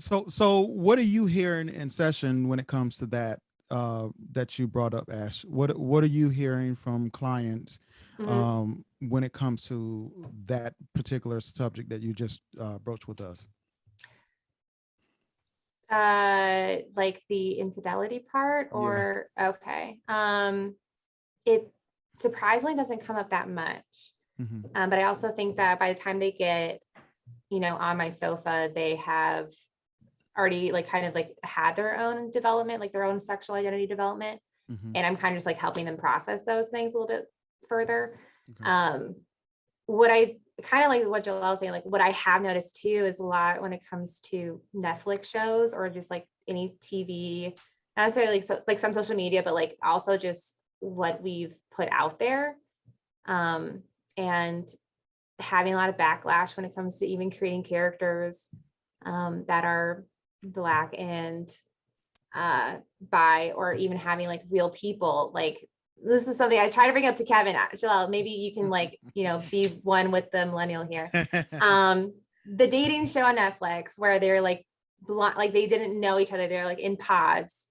So what are you hearing in session when it comes to that that you brought up, Ash? What are you hearing from clients Mhm. when it comes to that particular subject that you just broached with us? Like the infidelity part, Yeah. or okay. It surprisingly doesn't come up that much. Hmm. But I also think that by the time they get, on my sofa, they have already like kind of like had their own development, like their own sexual identity development. Hmm. And I'm kind of just like helping them process those things a little bit further. Okay. Um, what I kind of like what Joelle was saying, like what I have noticed too is a lot when it comes to Netflix shows or just like any TV, not necessarily like some social media, but like also just what we've put out there. And having a lot of backlash when it comes to even creating characters that are Black and bi, or even having like real people. Like this is something I try to bring up to Kevin. Jalal, maybe you can like, be one with the millennial here. The dating show on Netflix where they're like like they didn't know each other. They're like in pods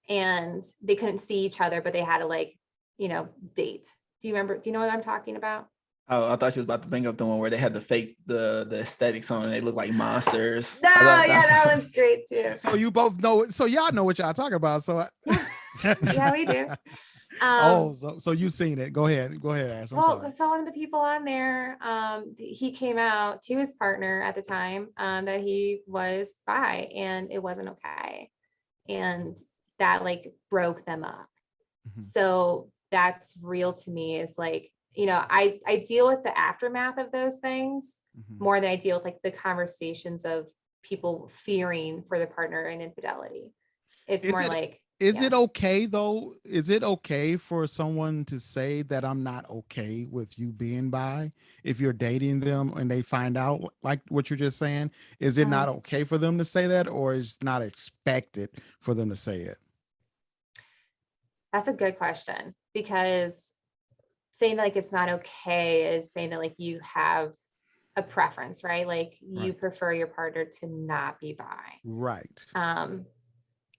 and they couldn't see each other, but they had to like, date. Do you know what I'm talking about? Oh, I thought she was about to bring up the one where they had the fake the aesthetics on and they look like monsters. No, I thought yeah, that's that one's great too. So you both know. So y'all know what y'all talking about. So Yeah, we do. So you've seen it. Go ahead, Ash. I'm Well, sorry. so one of the people on there, he came out to his partner at the time that he was bi, and it wasn't okay, and that like broke them up. Mhm. So that's real to me. Is like, I deal with the aftermath of those things Mhm. more than I deal with like the conversations of people fearing for their partner and infidelity. It's Is more it like, is yeah. it okay though? Is it okay for someone to say that I'm not okay with you being bi if you're dating them and they find out like what you're just saying? Is it not Mhm. okay for them to say that, or is not expected for them to say it? That's a good question, because saying that like it's not okay is saying that like you have a preference, right? Like you Right. prefer your partner to not be bi. Right. Um,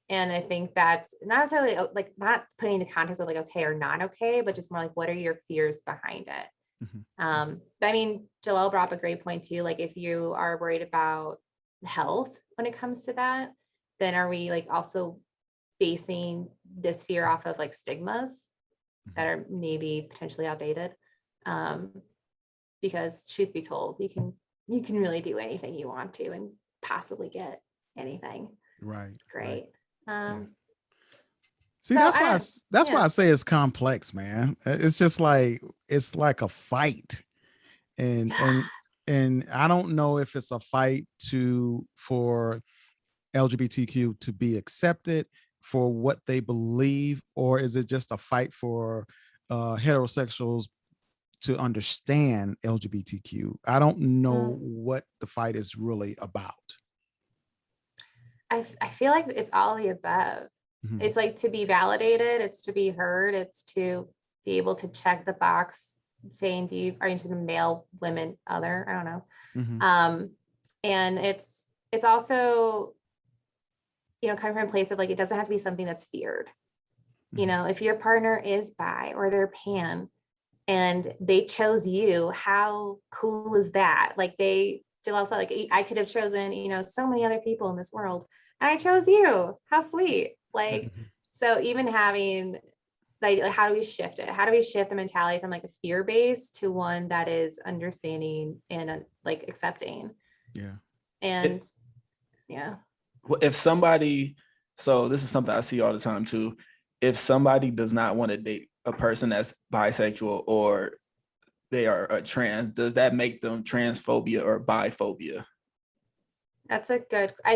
and I think that's not necessarily like not putting the context of like okay or not okay, but just more like what are your fears behind it? Mhm. But I mean, Jalel brought up a great point too. Like if you are worried about health when it comes to that, then are we like also basing this fear off of like stigmas that Mhm. are maybe potentially outdated? Um, because truth be told, you can really do anything you want to and possibly get anything. Right. It's Right. great. Yeah. Um, See, so that's I why don't, that's why yeah. I say it's complex, man. It's just like it's like a fight, and Yeah. and I don't know if it's a fight for LGBTQ to be accepted for what they believe, or is it just a fight for heterosexuals to understand LGBTQ? I don't know Mm. what the fight is really about. I feel like it's all of the above. Mhm. It's like to be validated, it's to be heard, it's to be able to check the box saying, are you into the male, women, other? I don't know. Mhm. Um, and it's also, coming from a place of like, it doesn't have to be something that's feared. Mhm. If your partner is bi or they're pan and they chose you, how cool is that? Like Jalal said, like I could have chosen, so many other people in this world, and I chose you. How sweet. Like, Mhm. so even having like how do we shift it? How do we shift the mentality from like a fear base to one that is understanding and like accepting? Yeah. And it, yeah. if somebody, so this is something I see all the time too. If somebody does not want to date a person that's bisexual or they are a trans, does that make them transphobia or biphobia? That's I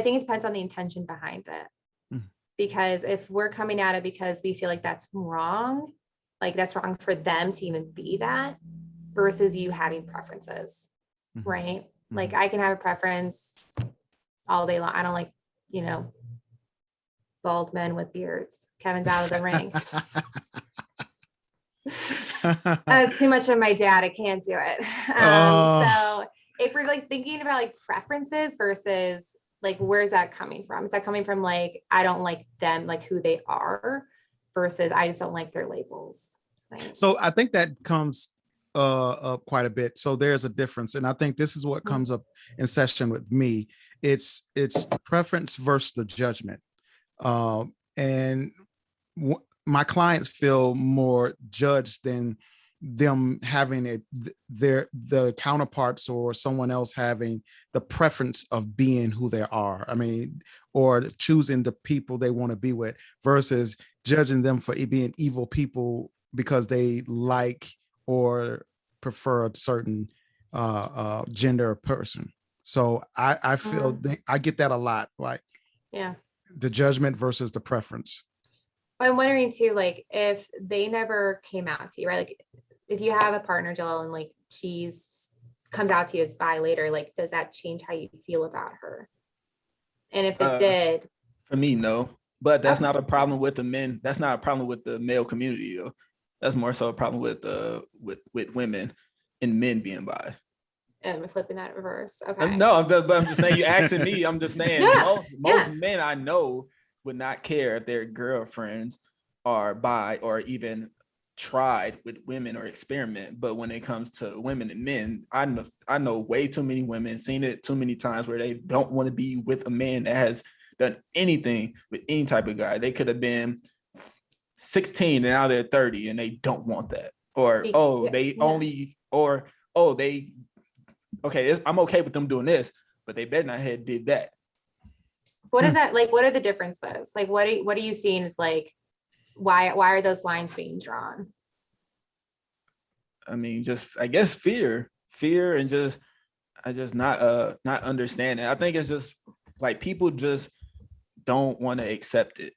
think it depends on the intention behind it. Mhm. Because if we're coming at it because we feel like that's wrong, like that's wrong for them to even be that, versus you having preferences, Mhm. right? Like Mhm. I can have a preference all day long. I don't like, bald men with beards. Kevin's out of the ring. That's too much of my dad. I can't do it. Oh. So if we're like thinking about like preferences versus like, where's that coming from? Is that coming from like, I don't like them, like who they are, versus I just don't like their labels? Right? So I think that comes up quite a bit. So there's a difference. And I think this is what comes up in session with me. It's the preference versus the judgment. And my clients feel more judged than them having the counterparts or someone else having the preference of being who they are. I mean, or choosing the people they want to be with versus judging them for being evil people because they like or prefer a certain gender or person. So I feel I get that a lot, like the judgment versus the preference. I'm wondering too, like if they never came out to you, right? Like if you have a partner, Jill, and like she's comes out to you as bi later, like does that change how you feel about her? And if it did, for me, no. But that's not a problem with the men. That's not a problem with the male community, though. That's more so a problem with women and men being bi. And flipping that reverse. Okay. No, but I'm just saying, you asking me. I'm just saying most men I know would not care if their girlfriends are bi or even tried with women or experiment. But when it comes to women and men, I know way too many women, seen it too many times where they don't want to be with a man that has done anything with any type of guy. They could have been 16 and now they're 30 and they don't want that. Or I'm okay with them doing this, but they better not have did that. What is that like? What are the differences? Like, what are you seeing is like, why are those lines being drawn? I mean, just I guess fear, and just not understanding. I think it's just like people just don't want to accept it.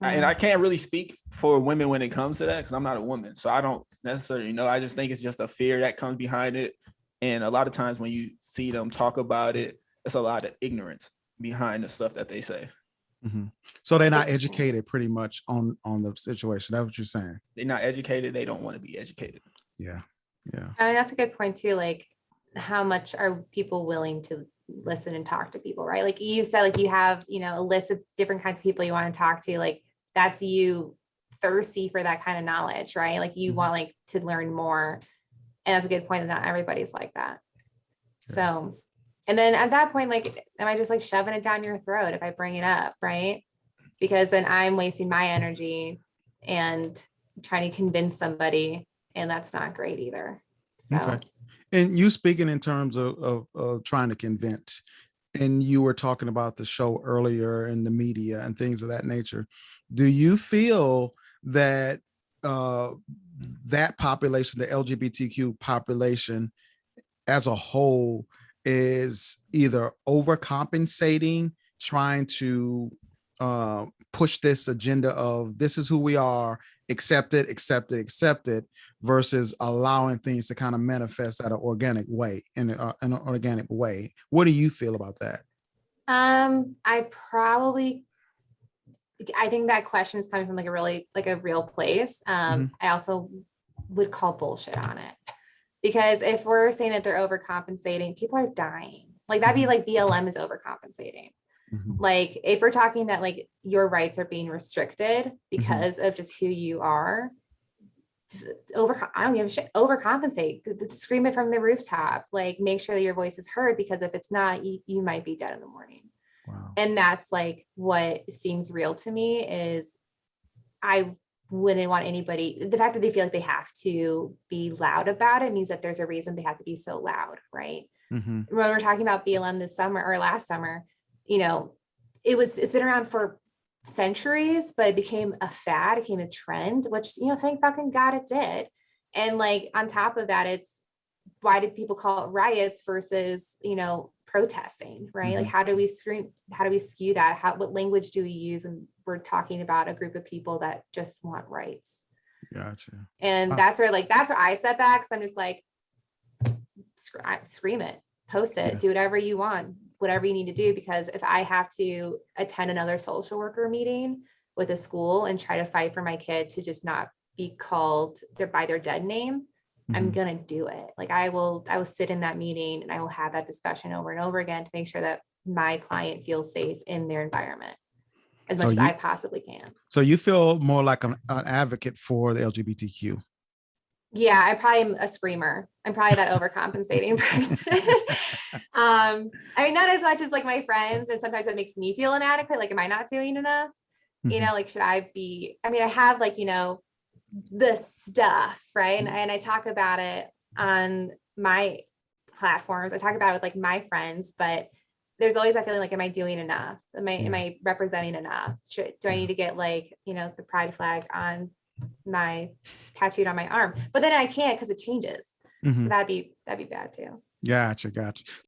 And I can't really speak for women when it comes to that because I'm not a woman, so I don't necessarily know. I just think it's just a fear that comes behind it, and a lot of times when you see them talk about it, it's a lot of ignorance behind the stuff that they say. Mm-hmm. So they're not educated pretty much on the situation. That's what you're saying. They're not educated. They don't want to be educated. Yeah. I mean, that's a good point too. Like, how much are people willing to listen and talk to people, right? Like you said, like you have, a list of different kinds of people you want to talk to. Like that's you thirsty for that kind of knowledge, right? Like you want like to learn more. And that's a good point that not everybody's like that. Yeah. So, and then at that point, like, am I just like shoving it down your throat if I bring it up, right? Because then I'm wasting my energy and trying to convince somebody, and that's not great either. So. Okay. And you speaking in terms of trying to convince, and you were talking about the show earlier and the media and things of that nature. Do you feel that that population, the LGBTQ population as a whole, is either overcompensating, trying to push this agenda of this is who we are, accept it, versus allowing things to kind of manifest at an organic way, in an organic way? What do you feel about that? I think that question is coming from like a real place. I also would call bullshit on it, because if we're saying that they're overcompensating, people are dying. Like that'd be like BLM is overcompensating. Like if we're talking that like your rights are being restricted because of just who you are, I don't give a shit, overcompensate, scream it from the rooftop, like make sure that your voice is heard, because if it's not, you might be dead in the morning. Wow. And that's like what seems real to me is I wouldn't want anybody, the fact that they feel like they have to be loud about it means that there's a reason they have to be so loud, right? When we're talking about BLM this summer or last summer, it's been around for centuries, but it became a fad, it became a trend, which, thank fucking God it did. And like, on top of that, it's why did people call it riots versus, protesting, right? Like, how do we skew that? What language do we use? And we're talking about a group of people that just want rights. Gotcha. And that's where I step back. Cause I'm just like, scream it, post it, do whatever you want, whatever you need to do. Because if I have to attend another social worker meeting with a school and try to fight for my kid to just not be called by their dead name, I'm going to do it. Like I will sit in that meeting and I will have that discussion over and over again to make sure that my client feels safe in their environment as So much as you- I possibly can. So you feel more like an advocate for the LGBTQ. Yeah, I probably am a screamer. I'm probably that overcompensating person. I mean, not as much as like my friends, and sometimes it makes me feel inadequate. Like, am I not doing enough? You know, like, should I be? I mean, I have like, you know, the stuff, right? And I talk about it on my platforms. I talk about it with like my friends, but there's always that feeling like, am I doing enough? Am I representing enough? Do I need to get like, you know, the pride flag on my tattooed on my arm? But then I can't because it changes. So that'd be bad too. Gotcha.